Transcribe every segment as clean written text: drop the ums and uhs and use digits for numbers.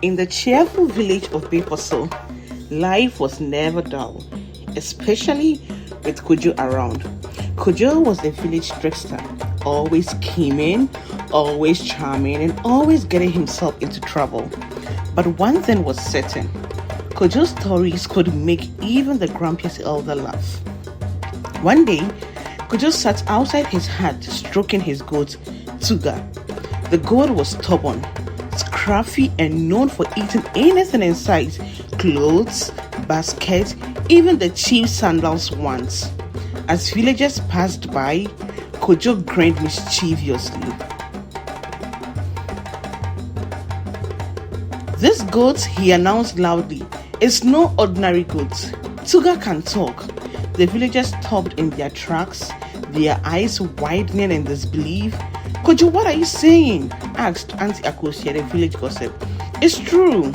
In the cheerful village of Beposo, life was never dull, especially with Kojo around. Kojo was the village trickster, always scheming, always charming, and always getting himself into trouble. But one thing was certain: Kojo's stories could make even the grumpiest elder laugh. One day, Kojo sat outside his hut stroking his goat, Tuga. The goat was stubborn, scruffy, and known for eating anything in sight: clothes, baskets, even the chief's sandals once. As villagers passed by, Kojo grinned mischievously. "This goat," he announced loudly, "is no ordinary goat. Tuga can talk." The villagers stopped in their tracks, their eyes widening in disbelief. "Kojo, what are you saying?" asked Auntie Akosia, the village gossip. "It's true,"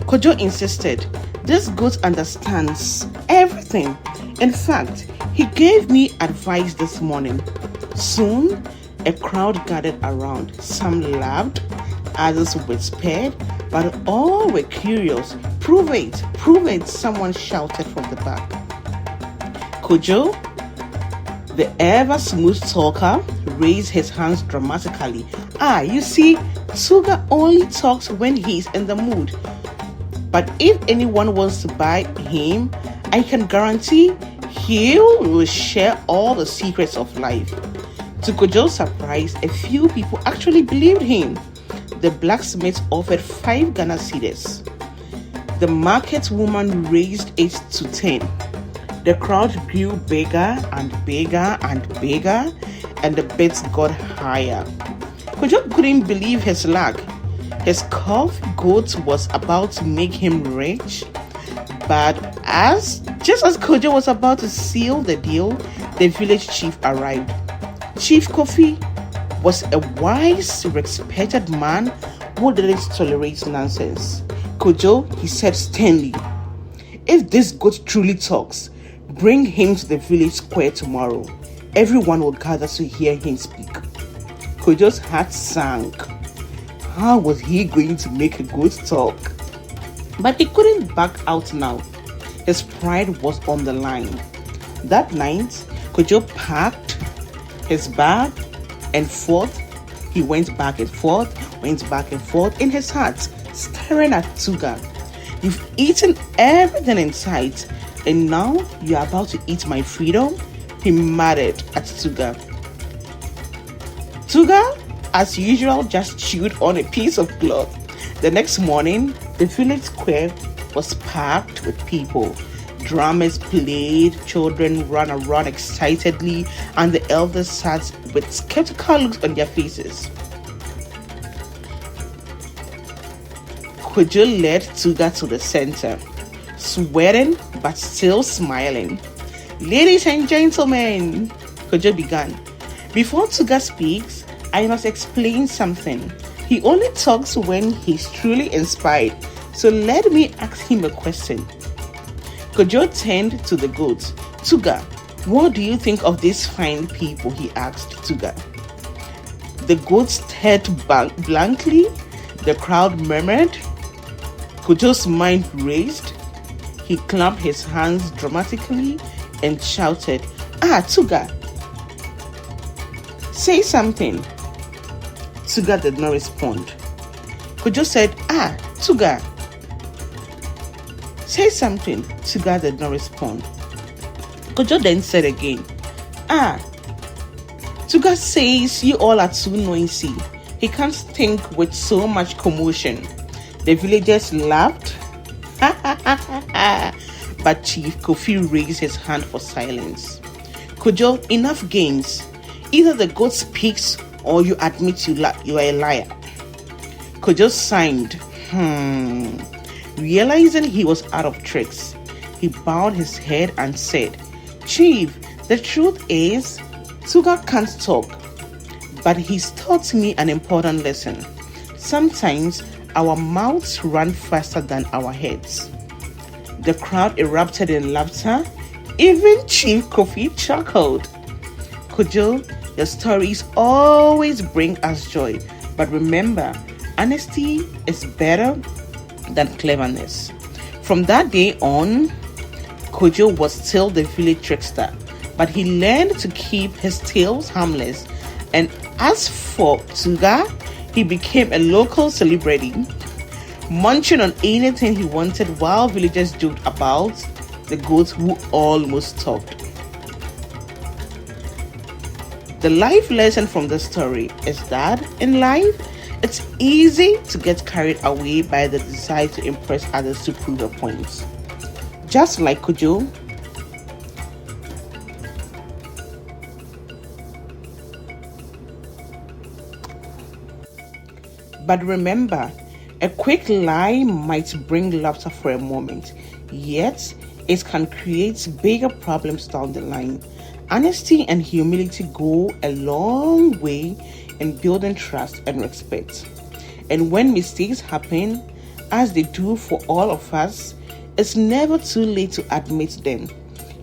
Kojo insisted. "This goat understands everything. In fact, he gave me advice this morning." Soon, a crowd gathered around. Some laughed, others whispered, but all were curious. Prove it, someone shouted from the back. Kojo, the ever-smooth talker, raised his hands dramatically. You see, Tuga only talks when he's in the mood. But if anyone wants to buy him, I can guarantee he will share all the secrets of life." To Kojo's surprise, a few people actually believed him. The blacksmith offered 5 Ghana cedis. The market woman raised it to 10. The crowd grew bigger and bigger and bigger, and the bids got higher. Kojo couldn't believe his luck. His calf goat was about to make him rich. But just as Kojo was about to seal the deal, the village chief arrived. Chief Kofi was a wise, respected man who didn't tolerate nonsense. "Kojo," he said sternly, "if this goat truly talks, bring him to the village square tomorrow. Everyone will gather to hear him speak." Kojo's heart sank. How was he going to make a goat talk? But he couldn't back out now. His pride was on the line. That night, Kojo packed his bag and forth. He went back and forth in his hut, staring at Tuga. "You've eaten everything in sight, and now you're about to eat my freedom?" he muttered at Tuga. Tuga, as usual, just chewed on a piece of cloth. The next morning, the village square was packed with people. Drummers played, children ran around excitedly, and the elders sat with skeptical looks on their faces. Kojo led Tuga to the center, sweating but still smiling. "Ladies and gentlemen," Kojo began, "before Tuga speaks, I must explain something. He only talks when he's truly inspired, so let me ask him a question." Kojo turned to the goat. "Tuga, what do you think of these fine people?" he asked Tuga. The goat stared blankly. The crowd murmured. Kojo's mind raced. He clapped his hands dramatically and shouted, "Tuga, say something." Tuga did not respond. Kojo said, "Tuga, say something." Tuga did not respond. Kojo then said again, "Tuga says you all are too noisy. He can't think with so much commotion." The villagers laughed. But Chief Kofi raised his hand for silence. "Kojo, enough games. Either the goat speaks or you admit you are a liar." Kojo signed. Realizing he was out of tricks, he bowed his head and said, "Chief, the truth is, Tuga can't talk, but he's taught me an important lesson. Sometimes our mouths run faster than our heads." The crowd erupted in laughter. Even Chief Kofi chuckled. "Kojo, your stories always bring us joy. But remember, honesty is better than cleverness. From that day on, Kojo was still the village trickster, but he learned to keep his tales harmless. And as for Tuga, he became a local celebrity, munching on anything he wanted while villagers joked about the goat who almost talked. The life lesson from the story is that in life, it's easy to get carried away by the desire to impress others to prove a point. Just like Kojo, but remember, a quick lie might bring laughter for a moment, yet it can create bigger problems down the line. Honesty and humility go a long way in building trust and respect. And when mistakes happen, as they do for all of us, it's never too late to admit them.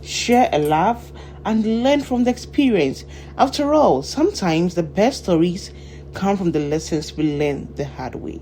Share a laugh and learn from the experience. After all, sometimes the best stories come from the lessons we learn the hard way.